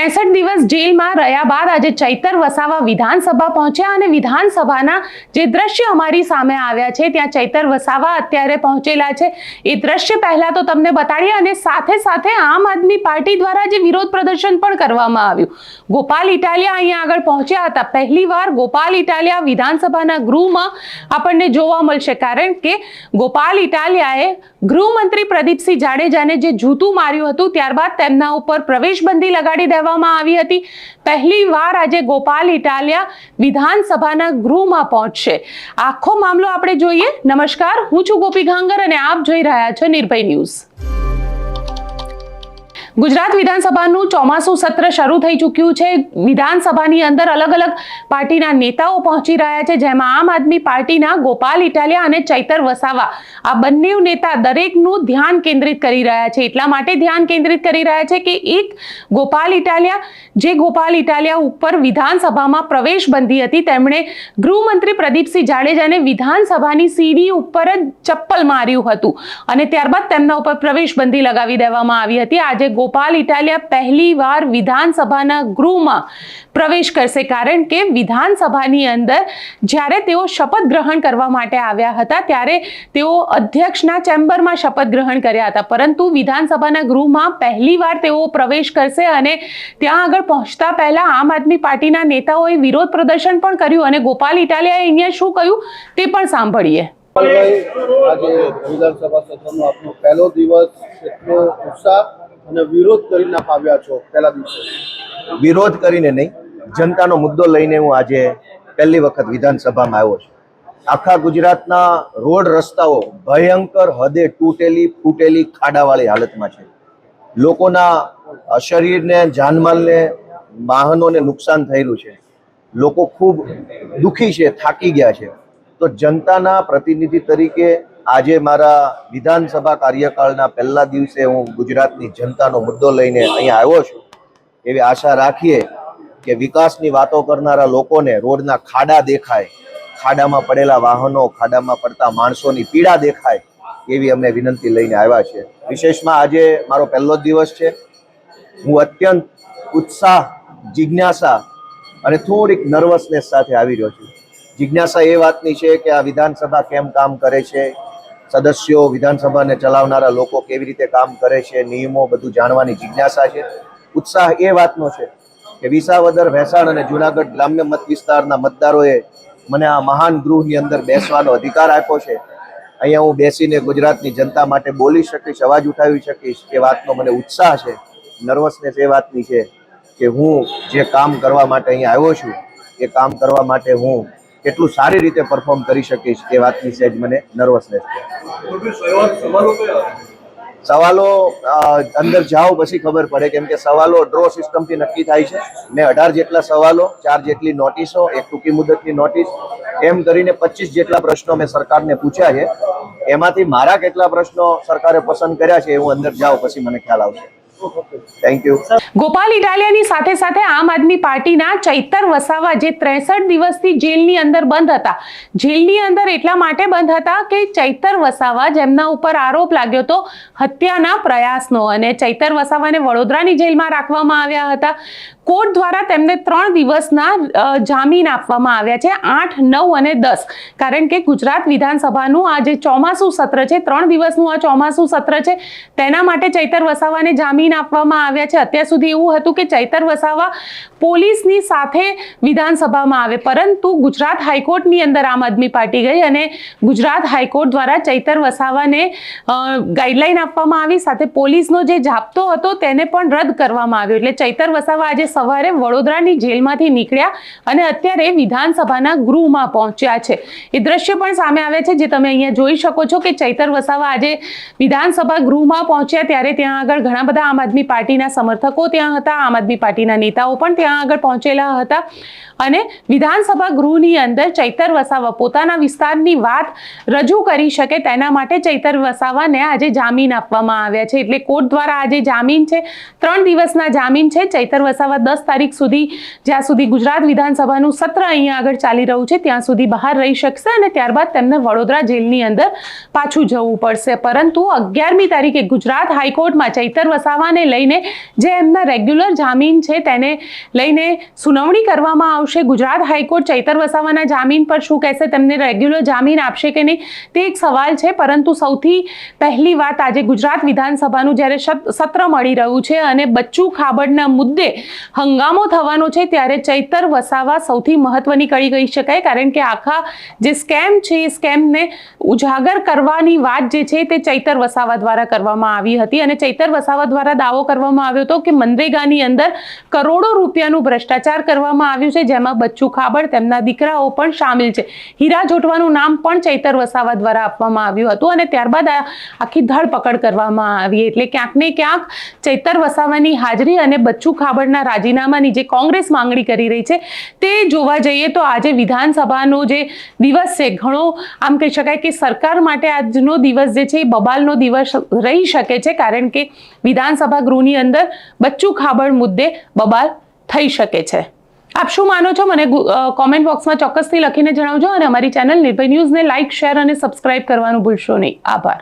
63 દિવસ જેલમાં રહ્યા બાદ આજે ચૈતર વસાવા વિધાનસભા પહોંચ્યા અને વિધાનસભાના જે દ્રશ્ય અમારી સામે આવ્યા છે ત્યાં ચૈતર વસાવા અત્યારે પહોંચેલા છે। એ દ્રશ્ય પહેલા તો તમને બતાડીએ અને સાથે સાથે આમ આદમી પાર્ટી દ્વારા જે વિરોધ પ્રદર્શન પણ કરવામાં આવ્યું। ગોપાલ ઇટાલિયા અહીંયા આગળ પહોંચ્યા હતા। પહેલીવાર ગોપાલ ઇટાલિયા વિધાનસભાના ગૃહમાં આપણને જોવા મળશે, કારણ કે ગોપાલ ઇટાલિયાએ ગૃહમંત્રી પ્રદીપસિંહ જાડેજાને જે જૂતું માર્યું હતું ત્યારબાદ તેમના ઉપર પ્રવેશબંધી લગાડી દેવામાં આવી હતી। પહેલી વાર આજે ગોપાલ ઇટાલિયા વિધાનસભાના ગૃહમાં પહોંચશે। આખો મામલો આપણે જોઈએ। નમસ્કાર, હું છું ગોપી ગાંગર અને આપ જોઈ રહ્યા છો નિર્ભય ન્યૂઝ। ગુજરાત વિધાનસભાનું ચોમાસું સત્ર શરૂ થઈ ચૂક્યું છે। વિધાનસભાની અંદર અલગ અલગ પાર્ટીના નેતાઓ પહોંચી રહ્યા છે, જેમાં આમ આદમી પાર્ટીના ગોપાલ ઇટાલિયા અને ચૈતર વસાવા આ બંને નેતા દરેકનું ધ્યાન કેન્દ્રિત કરી રહ્યા છે। એટલા માટે ધ્યાન કેન્દ્રિત કરી રહ્યા છે કે એક ગોપાલ ઇટાલિયા ઉપર વિધાનસભામાં પ્રવેશબંધી હતી, તેમણે ગૃહમંત્રી પ્રદીપસિંહ જાડેજાને વિધાનસભાની સીડી ઉપર જ ચપ્પલ માર્યું હતું અને ત્યારબાદ તેમના ઉપર પ્રવેશબંધી લગાવી દેવામાં આવી હતી। આજે ગોપાલ ઇટાલિયા પહેલી વાર વિધાનસભાના ગૃહમાં પ્રવેશ કરશે, કારણ કે વિધાનસભાની અંદર જ્યારે તેઓ શપથ ગ્રહણ કરવા માટે આવ્યા હતા ત્યારે તેઓ અધ્યક્ષના ચેમ્બરમાં શપથ ગ્રહણ કર્યા હતા, પરંતુ વિધાનસભાના ગૃહમાં પહેલી વાર તેઓ પ્રવેશ કરશે અને ત્યાં આગળ પહોંચતા પહેલા આમ આદમી પાર્ટીના નેતાઓએ વિરોધ પ્રદર્શન પણ કર્યું અને ગોપાલ ઇટાલિયાએ અહીંયા શું કહ્યું તે પણ સાંભળીએ। આજે વિધાનસભા સત્રનો આપનો પહેલો દિવસ, એટલો ઉત્સાહ અને વિરોધ કરીને આવ્યા છો। પહેલા દિવસે વિરોધ કરીને નહીં, જનતાનો મુદ્દો લઈને હું આજે પહેલી વખત વિધાનસભામાં આવ્યો છું। આખા ગુજરાતના રોડ રસ્તાઓ ભયંકર હદે તૂટેલી ફૂટેલી ખાડાવાળી હાલતમાં છે। લોકોના શરીરને, જાનમાલને, વાહનોને નુકસાન થયેલું છે। લોકો ખૂબ દુઃખી છે, થાકી ગયા છે। તો જનતાના પ્રતિનિધિ તરીકે આજે મારા વિધાનસભા કાર્યકાળના પહેલા દિવસે હું ગુજરાતની જનતાનો મુદ્દો લઈને અહીંયા આવ્યો છું। એવી આશા રાખીએ કે વિકાસની વાતો કરનારા લોકોને રોડના ખાડા દેખાય, ખાડામાં પડેલા વાહનો, ખાડામાં પડતા માણસોની પીડા દેખાય, એવી અમે વિનંતી લઈને આવ્યા છે। વિશેષમાં આજે મારો પહેલો દિવસ છે। હું અત્યંત ઉત્સાહ, જિજ્ઞાસા અને થોડીક નર્વસનેસ સાથે આવી રહ્યો છું। જિજ્ઞાસા એ વાતની છે કે આ વિધાનસભા કેમ કામ કરે છે, સદસ્યો, વિધાનસભાને ચલાવનારા લોકો કેવી રીતે કામ કરે છે, નિયમો, બધું જાણવાની જિજ્ઞાસા છે। ઉત્સાહ એ વાતનો છે કે વિસાવદર, ભેંસાણ અને જુનાગઢ ગ્રામ્ય મત વિસ્તારના મતદારોએ મને આ મહાન ગૃહની અંદર બેસવાનો અધિકાર આપ્યો છે। અહીંયા હું બેસીને ગુજરાતની જનતા માટે બોલી શકીશ, અવાજ ઉઠાવી શકીશ, એ વાતનો મને ઉત્સાહ છે। નર્વસનેસ એ વાતની છે કે હું જે કામ કરવા માટે અહીંયા આવ્યો છું એ કામ કરવા માટે હું કેટલું સારી રીતે પરફોર્મ કરી શકીશ એ વાતની સહેજ મને નર્વસનેસ છે। સવાલો અંદર જાઓ પછી ખબર પડે, કેમ કે સવાલો ડ્રો સિસ્ટમથી નક્કી થાય છે। મેં 18 જેટલા સવાલો, 4 જેટલી નોટિસો, એક ટૂંકી મુદતની નોટિસ, એમ કરીને 25 જેટલા પ્રશ્નો મેં સરકારને પૂછ્યા છે। એમાંથી મારા કેટલા પ્રશ્નો સરકારે પસંદ કર્યા છે એ હું અંદર જાઉં પછી મને ખ્યાલ આવશે। Thank you. ગોપાલ ઇટાલિયાની સાથે સાથે આમ આદમી પાર્ટીના ચૈતર વસાવા જે 63 દિવસથી જેલની અંદર બંધ હતા, જેલની અંદર એટલા માટે બંધ હતા કે ચૈતર વસાવા, જેમના ઉપર આરોપ લાગ્યો હતો હત્યાના પ્રયાસનો, અને ચૈતર વસાવાને વડોદરાની જેલમાં રાખવામાં આવ્યા હતા। કોર્ટ દ્વારા તેમને 3 દિવસના જામીન આપવામાં આવ્યા છે, 8, 9 અને 10, કારણ કે ગુજરાત વિધાનસભાનું આ જે ચોમાસું સત્ર છે, 3 દિવસનું આ ચોમાસું સત્ર છે, તેના માટે ચૈતર વસાવાને જામીન આપવામાં આવ્યા છે। અત્યાર સુધી એવું હતું કે ચૈતર વસાવા પોલીસની સાથે વિધાનસભામાં આવે, પરંતુ ગુજરાત હાઈકોર્ટની અંદર આમ આદમી પાર્ટી ગઈ અને ગુજરાત હાઈકોર્ટ દ્વારા ચૈતર વસાવાને ગાઈડલાઈન આપવામાં આવી, સાથે પોલીસનો જે જાપ્તો હતો તેને પણ રદ કરવામાં આવ્યો। એટલે ચૈતર વસાવા આજે સવારે વડોદરાની જેલમાંથી નીકળ્યા અને અત્યારે વિધાનસભાના ગૃહમાં પહોંચ્યા છે। એ દ્રશ્ય પણ સામે આવ્યા છે, જે તમે અહીંયા જોઈ શકો છો કે ચૈતર વસાવા આજે વિધાનસભા ગૃહમાં પહોંચ્યા ત્યારે ત્યાં આગળ ઘણા બધા આમ આદમી પાર્ટીના સમર્થકો ત્યાં હતા, આમ આદમી પાર્ટીના નેતાઓ પણ ત્યાં આગળ પહોંચેલા હતા અને વિધાનસભા ગૃહની અંદર ચૈતર વસાવા પોતાના વિસ્તારની વાત રજૂ કરી શકે તેના માટે ચૈતર વસાવાને આજે જામીન આપવામાં આવ્યા છે। એટલે કોર્ટ દ્વારા આજે જામીન છે, 3 દિવસના જામીન છે। ચૈતર વસાવા 10 તારીખ સુધી, જ્યાં સુધી ગુજરાત વિધાનસભાનું સત્ર અહીંયા આગળ ચાલી રહ્યું છે ત્યાં સુધી બહાર રહી શકશે અને ત્યારબાદ તેમને વડોદરા જેલની અંદર પાછું જવું પડશે. પરંતુ 11મી તારીખે ગુજરાત હાઈકોર્ટમાં ચૈતર વસાવાને લઈને જે એમના રેગ્યુલર જામીન છે તેને લઈને સુનાવણી કરવામાં આવશે. ગુજરાત હાઈકોર્ટ ચૈતર વસાવાના જામીન પર શું કહેશે, તેમને રેગ્યુલર જામીન આપશે કે નહીં, તે એક સવાલ છે. પરંતુ સૌથી પહેલી વાત, આજે ગુજરાત વિધાનસભાનું જ્યારે સત્ર મળી રહ્યું છે અને બચ્ચુ ખાબડના મુદ્દે હંગામો થવાનો છે, ત્યારે ચૈતર વસાવા સૌથી મહત્વની કડી કહી શકાય. કારણ કે આખા જે સ્કેમ છે એ સ્કેમને ઉજાગર કરવાની વાત જે છે તે ચૈતર વસાવા દ્વારા કરવામાં આવી હતી અને ચૈતર વસાવા દ્વારા દાવો કરવામાં આવ્યો હતો કે મનરેગાની અંદર કરોડો રૂપિયાનું ભ્રષ્ટાચાર કરવામાં આવ્યું છે, જેમાં બચ્ચુ ખાબડ, તેમના દીકરાઓ પણ સામેલ છે. હીરા જોટવાનું નામ પણ ચૈતર વસાવા દ્વારા આપવામાં આવ્યું હતું અને ત્યારબાદ આખી ધરપકડ કરવામાં આવી. એટલે ક્યાંક ને ક્યાંક ચૈતર વસાવાની હાજરી અને બચ્ચુ ખાબડના રાજીનામાની જે કોંગ્રેસ માંગણી કરી રહી છે તે જોવા જઈએ તો આજે વિધાનસભાનો જે દિવસ છે ઘણો આમ કહી શકાય કે સરકાર માટે આજનો દિવસ જે છે એ બબાલનો દિવસ રહી શકે છે. કારણ કે વિધાનસભા ગૃહની અંદર બચ્ચુ ખાબડ મુદ્દે બબાલ થઈ શકે છે. આપ શું માનો છો મને કોમેન્ટ બોક્સમાં ચોક્કસથી લખીને જણાવજો અને અમારી ચેનલ નિર્ભય ન્યૂઝને લાઇક, શેર અને સબસ્ક્રાઇબ કરવાનું ભૂલશો નહીં. આભાર.